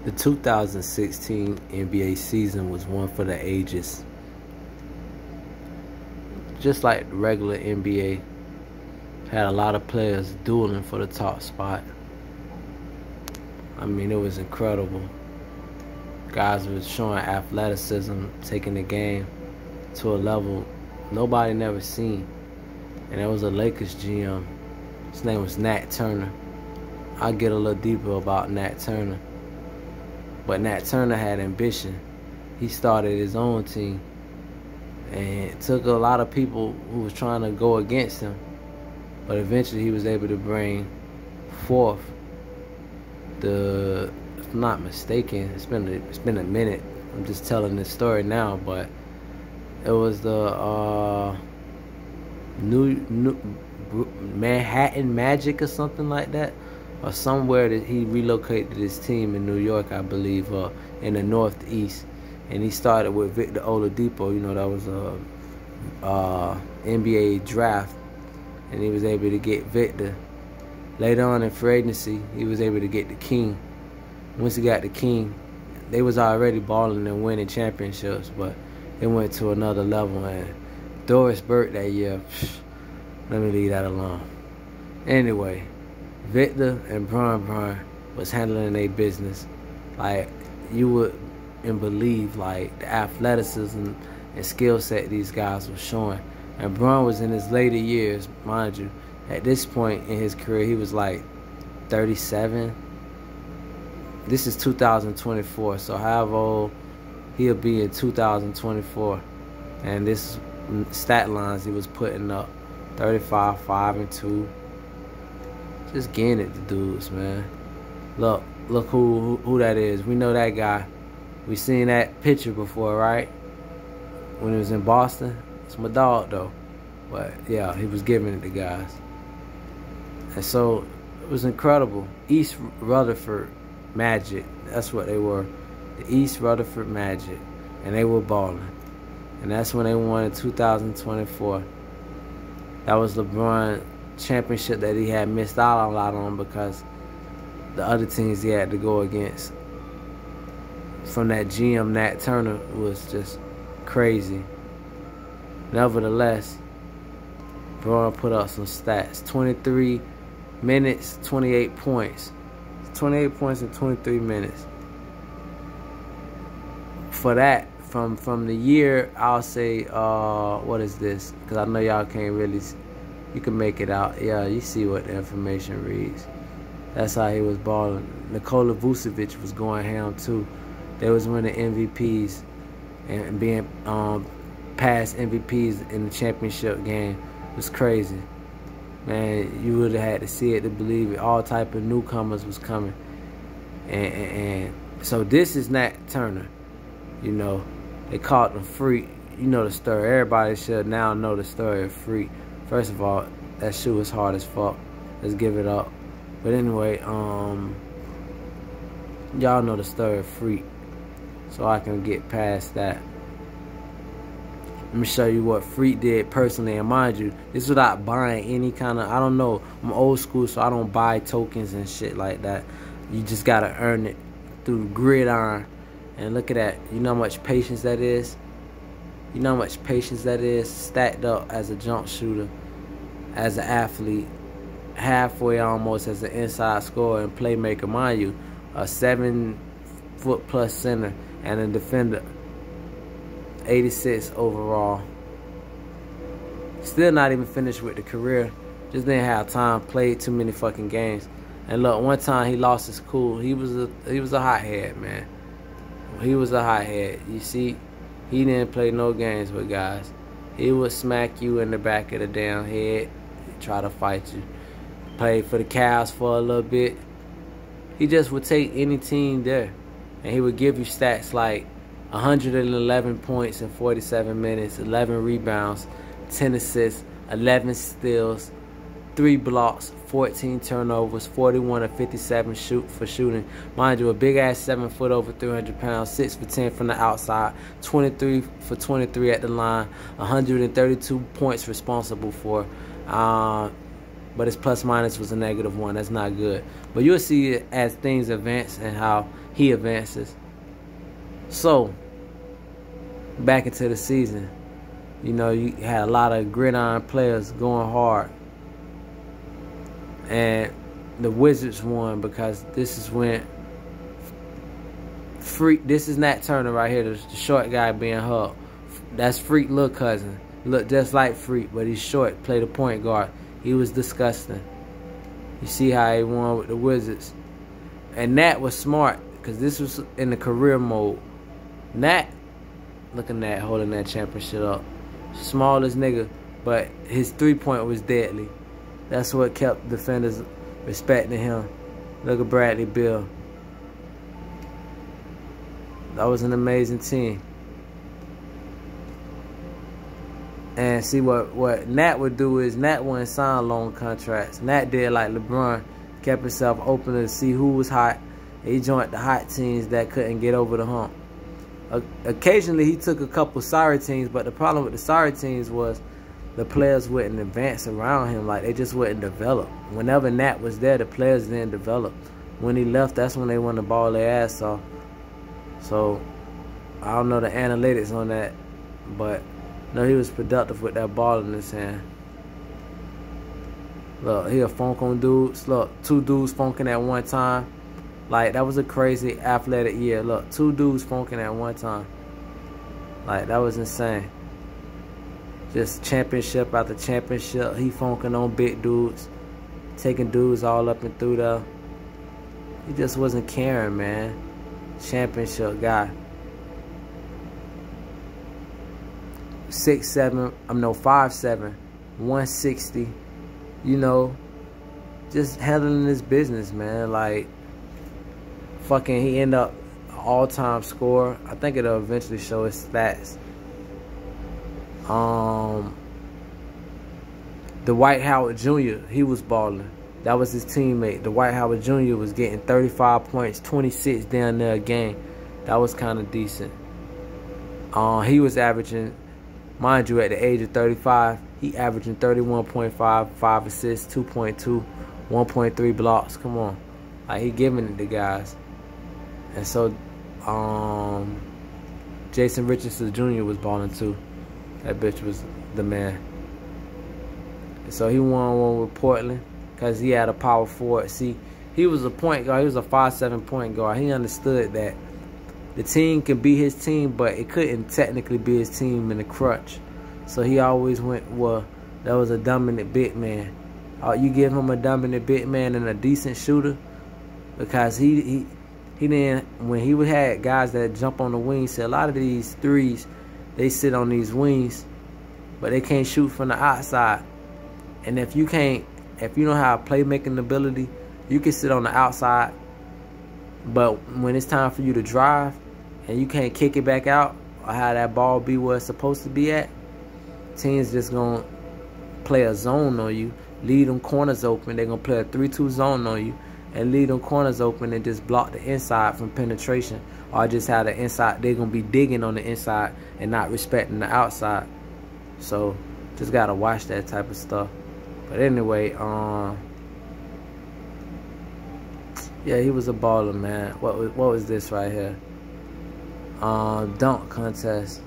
The 2016 NBA season was one for the ages. Just like the regular NBA, had a lot of players dueling for the top spot. I mean, it was incredible. Guys were showing athleticism, taking the game to a level nobody never seen. And there was a Lakers GM. His name was Nat Turner. I'll get a little deeper about Nat Turner. But Nat Turner had ambition. He started his own team. And it took a lot of people who was trying to go against him. But eventually he was able to bring forth if I'm not mistaken, it's been a minute. I'm just telling this story now, but it was the new Manhattan Magic or something like that, or somewhere that he relocated his team in New York, I believe, in the Northeast. And he started with Victor Oladipo. You know, that was a NBA draft, and he was able to get Victor. Later on in free agency, he was able to get the King. Once he got the King, they was already balling and winning championships, but it went to another level. And Doris Burke that year, let me leave that alone. Anyway, Victor and Bron was handling their business. Like, you wouldn't believe, like, the athleticism and skill set these guys were showing. And Bron was in his later years, mind you. At this point in his career, he was like 37. This is 2024, so however old he'll be in 2024. And this stat lines he was putting up, 35, 5, and 2. Just getting it to dudes, man. Look who that is. We know that guy. We seen that picture before, right? When he was in Boston. It's my dog, though. But, yeah, he was giving it to guys. And so, it was incredible. East Rutherford Magic. That's what they were. The East Rutherford Magic. And they were balling. And that's when they won in 2024. That was LeBron's championship that he had missed out a lot on because the other teams he had to go against from that GM, Nat Turner, was just crazy. Nevertheless, Bron put up some stats. 23 minutes, 28 points. 28 points in 23 minutes. For that, from the year, I'll say, what is this? Because I know y'all can't really, you can make it out. Yeah, you see what the information reads. That's how he was balling. Nikola Vucevic was going ham too. They was winning MVPs and being past MVPs in the championship game. It was crazy. Man, you would have had to see it to believe it. All type of newcomers was coming. And so this is Nat Turner. You know, they called him Freak. You know the story. Everybody should now know the story of Freak. First of all, that shoe was hard as fuck. Let's give it up. But anyway, y'all know the story of Freak. So I can get past that. Let me show you what Freak did personally. And mind you, this is without buying any kind of, I don't know, I'm old school, so I don't buy tokens and shit like that. You just got to earn it through gridiron. And look at that. You know how much patience that is? You know how much patience that is stacked up as a jump shooter, as an athlete, halfway almost as an inside scorer and playmaker. Mind you, a 7-foot-plus center and a defender. 86 overall. Still not even finished with the career. Just didn't have time. Played too many fucking games. And look, one time he lost his cool. He was a hothead, man. He was a hothead. You see, he didn't play no games with guys. He would smack you in the back of the damn head, try to fight you. Played for the Cavs for a little bit. He just would take any team there, and he would give you stats like 111 points in 47 minutes, 11 rebounds, 10 assists, 11 steals, 3 blocks, 14 turnovers, 41 of 57 shooting. Mind you, a big-ass 7 foot over 300 pounds, 6 for 10 from the outside, 23 for 23 at the line, 132 points responsible for. but his plus minus was a -1. That's not good. But you'll see it as things advance and how he advances. So, back into the season, you know, you had a lot of gridiron players going hard. And the Wizards won because this is when Freak, this is Nat Turner right here, the short guy being hugged. That's Freak little cousin. Look just like Freak, but he's short, played a point guard. He was disgusting. You see how he won with the Wizards. And Nat was smart because this was in the career mode. Nat, look at Nat holding that championship up. Smallest nigga, but his three-point was deadly. That's what kept defenders respecting him. Look at Bradley Beal. That was an amazing team. And see what Nat would do is Nat wouldn't sign long contracts. Nat did like LeBron, kept himself open to see who was hot. He joined the hot teams that couldn't get over the hump. Occasionally he took a couple sorry teams, but the problem with the sorry teams was the players wouldn't advance around him. Like, they just wouldn't develop. Whenever Nat was there, the players didn't develop. When he left, that's when they wanted to ball their ass off. So, I don't know the analytics on that, but no, he was productive with that ball in his hand. Look, he a funk on dudes. Look, 2 dudes funking at one time. Like, that was a crazy athletic year. Look, 2 dudes funking at one time. Like, that was insane. Just championship after championship. He funking on big dudes. Taking dudes all up and through there. He just wasn't caring, man. Championship guy. 5'7", 160. You know, just handling his business, man. Like, fucking, he ended up all-time scorer. I think it'll eventually show his stats. Dwight Howard Jr., he was balling. That was his teammate. Dwight Howard Jr. was getting 35 points, 26 down there a game. That was kind of decent. He was averaging, mind you, at the age of 35, he averaging 31.5, 5 assists, 2.2, 1.3 blocks. Come on. Like, he giving it to guys. And so, Jason Richardson Jr. was balling too. That bitch was the man. And so he won one with Portland because he had a power forward. See, he was a point guard. He was a 5'7" point guard. He understood that the team can be his team, but it couldn't technically be his team in the crutch. So he always went, well, that was a dominant big man. You give him a dominant big man and a decent shooter, because he didn't, when he had guys that jump on the wings, so a lot of these threes, they sit on these wings, but they can't shoot from the outside. And if you don't have playmaking ability, you can sit on the outside, but when it's time for you to drive and you can't kick it back out or have that ball be where it's supposed to be at, teams just gonna play a zone on you, leave them corners open. They're gonna play a 3-2 zone on you and leave them corners open and just block the inside from penetration, or just have the inside. They're gonna be digging on the inside and not respecting the outside. So just gotta watch that type of stuff. But anyway, yeah, he was a baller, man. What was this right here? Dunk contest.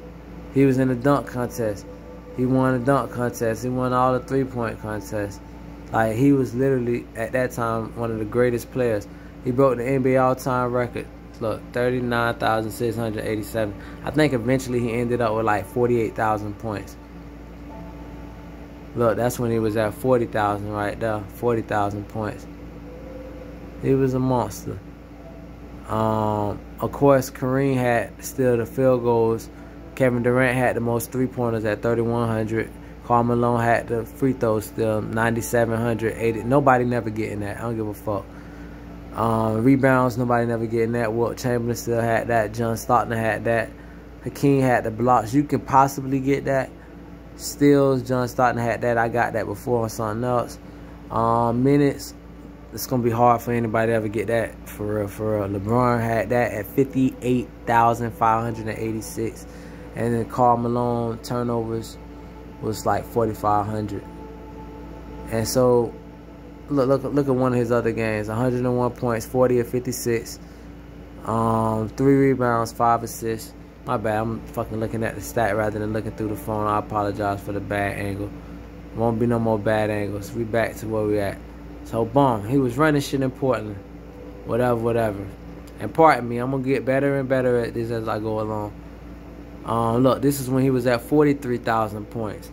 He was in the dunk contest. He won the dunk contest. He won all the three-point contests. Like, he was literally, at that time, one of the greatest players. He broke the NBA all-time record. Look, 39,687. I think eventually he ended up with like 48,000 points. Look, that's when he was at 40,000 right there. 40,000 points. He was a monster. Of course, Kareem had still the field goals. Kevin Durant had the most three-pointers at 3,100. Karl Malone had the free throws still, 9,700, 80. Nobody never getting that. I don't give a fuck. Rebounds, nobody never getting that. Wilt Chamberlain still had that. John Stockton had that. Hakeem had the blocks. You can possibly get that. Steals, John Stockton had that. I got that before on something else. Minutes, it's going to be hard for anybody to ever get that. For real, for real. LeBron had that at 58,586. And then Karl Malone turnovers was like 4,500. And so Look at one of his other games. 101 points, 40 of 56. 3 rebounds, 5 assists. My bad, I'm fucking looking at the stat rather than looking through the phone. I apologize for the bad angle. Won't be no more bad angles. We back to where we at. So, boom, he was running shit in Portland. Whatever. And pardon me, I'm going to get better and better at this as I go along. Look, this is when he was at 43,000 points.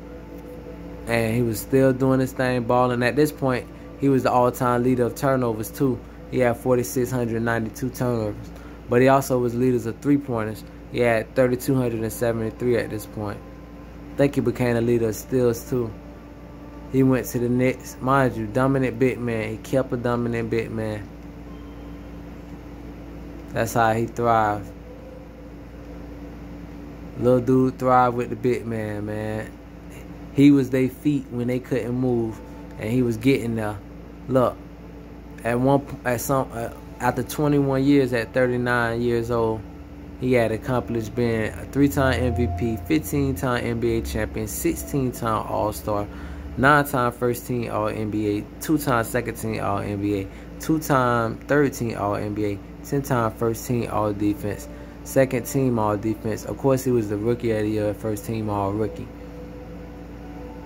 And he was still doing his thing, balling. At this point, he was the all-time leader of turnovers, too. He had 4,692 turnovers. But he also was leaders of three-pointers. He had 3,273 at this point. I think he became a leader of steals, too. He went to the Knicks. Mind you, dominant big man. He kept a dominant big man. That's how he thrived. Little dude thrived with the big man, man. He was their feet when they couldn't move, and he was getting there. Look, after 21 years, at 39 years old, he had accomplished being a 3-time MVP, 15-time NBA champion, 16-time All-Star, 9-time first-team All-NBA, 2-time second-team All-NBA, 2-time third-team All-NBA, 10-time first-team All-Defense, second-team All-Defense. Of course, he was the Rookie of the Year, first-team All-Rookie.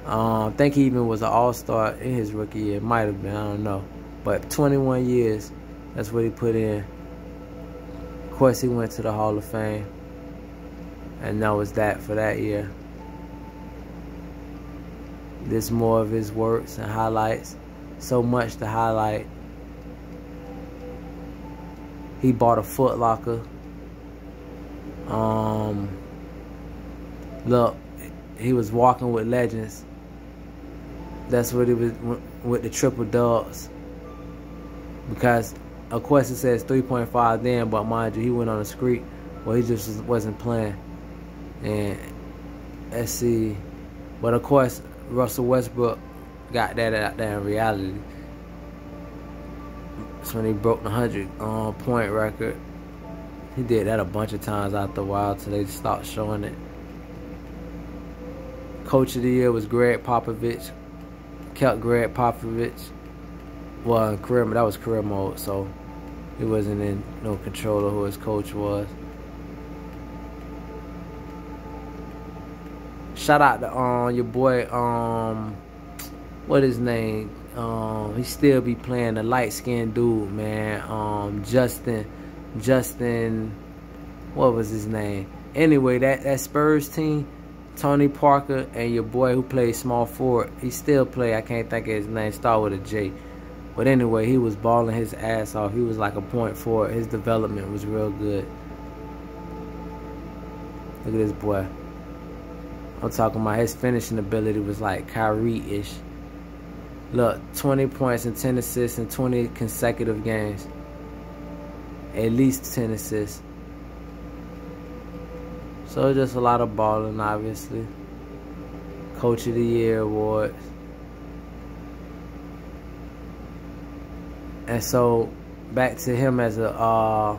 I think he even was an All-Star in his rookie year. Might have been, I don't know. But 21 years, that's what he put in. Of course, he went to the Hall of Fame. And that was that for that year. This more of his works and highlights. So much to highlight. He bought a Foot Locker. Look, he was walking with legends. That's what he was with the triple dubs. Because, of course, it says 3.5 then, but mind you, he went on a streak where he just wasn't playing. And let's see. But, of course, Russell Westbrook got that out there in reality. That's when he broke the 100-point record. He did that a bunch of times after a while till they stopped showing it. Coach of the Year was Greg Popovich. Kept Greg Popovich. Well, that was career mode, so he wasn't in no control of who his coach was. Shout out to your boy, what his name? He still be playing, the light-skinned dude, man. Justin, what was his name? Anyway, that Spurs team, Tony Parker and your boy who played small forward, he still play. I can't think of his name. Start with a J. But anyway, he was balling his ass off. He was like a point forward. His development was real good. Look at this boy. I'm talking about his finishing ability was like Kyrie-ish. Look, 20 points and 10 assists in 20 consecutive games. At least 10 assists. So just a lot of balling, obviously. Coach of the Year awards. And so back to him as a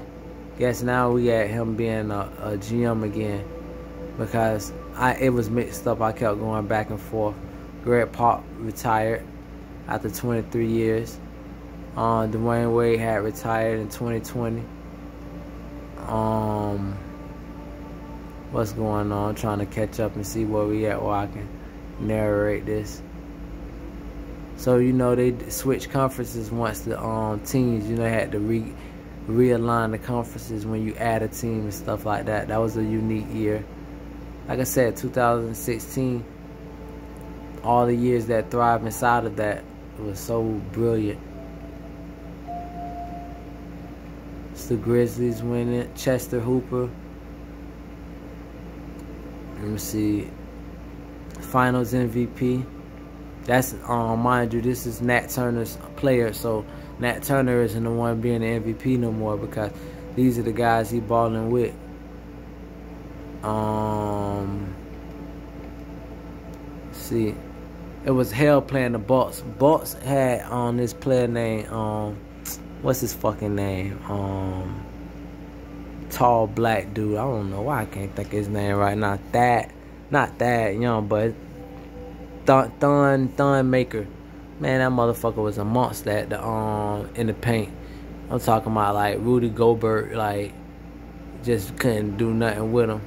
guess now we at him being a GM again, because it was mixed up. I kept going back and forth. Greg Pop retired after 23 years. Dwayne Wade had retired in 2020. What's going on? I'm trying to catch up and see where we at, where I can narrate this. So, you know, they switched conferences once the teams, you know, had to realign the conferences when you add a team and stuff like that. That was a unique year. Like I said, 2016, all the years that thrived inside of that, it was so brilliant. It's the Grizzlies winning. Chester Hooper. Let me see. Finals MVP. That's, mind you, this is Nat Turner's player, so Nat Turner isn't the one being the MVP no more, because these are the guys he balling with. Let's see. It was hell playing the Bucks. Bucks had on this player named, what's his fucking name? Tall black dude. I don't know why I can't think of his name right now. Not that young, but Thon Maker. Man, that motherfucker was a monster at the in the paint. I'm talking about like Rudy Gobert, like just couldn't do nothing with him.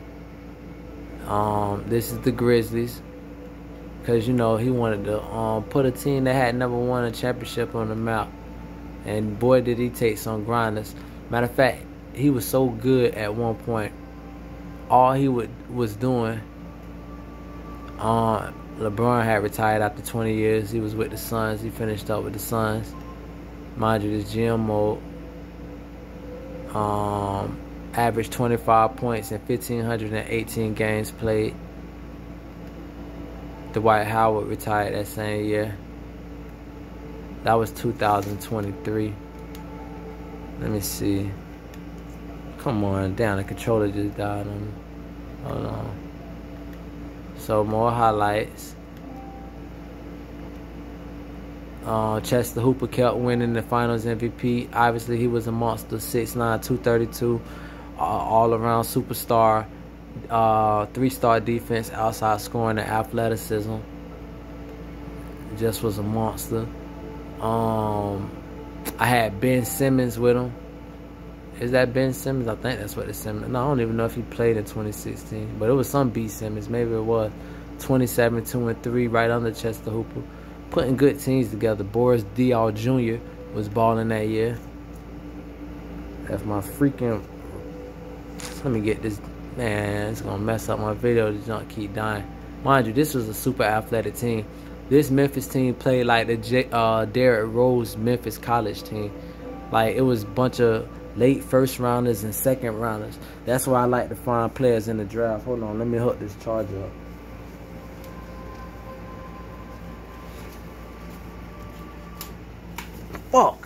This is the Grizzlies, cause you know he wanted to put a team that had never won a championship on the map, and boy did he take some grinders. Matter of fact, he was so good at one point. All he was doing. LeBron had retired after 20 years. He was with the Suns. He finished up with the Suns. Mind you, this GM mode averaged 25 points in 1,518 games played. Dwight Howard retired that same year. That was 2023. Let me see. Come on, damn, the controller just died on me. Hold on. So more highlights. Chester Hooper kept winning the Finals MVP. Obviously, he was a monster. 6'9", 232, all-around superstar. 3-star defense, outside scoring, and athleticism. Just was a monster. I had Ben Simmons with him. Is that Ben Simmons? I think that's what the Simmons. No, I don't even know if he played in 2016. But it was some B Simmons. Maybe it was 27, 2, and 3, right under Chester Hooper. Putting good teams together. Boris Diaw Jr. was balling that year. That's my freaking... Let me get this... Man, it's going to mess up my video. The junk keep dying. Mind you, this was a super athletic team. This Memphis team played like the Derrick Rose Memphis college team. Like, it was a bunch of late first rounders and second rounders. That's why I like to find players in the draft. Hold on, let me hook this charger up. Fuck.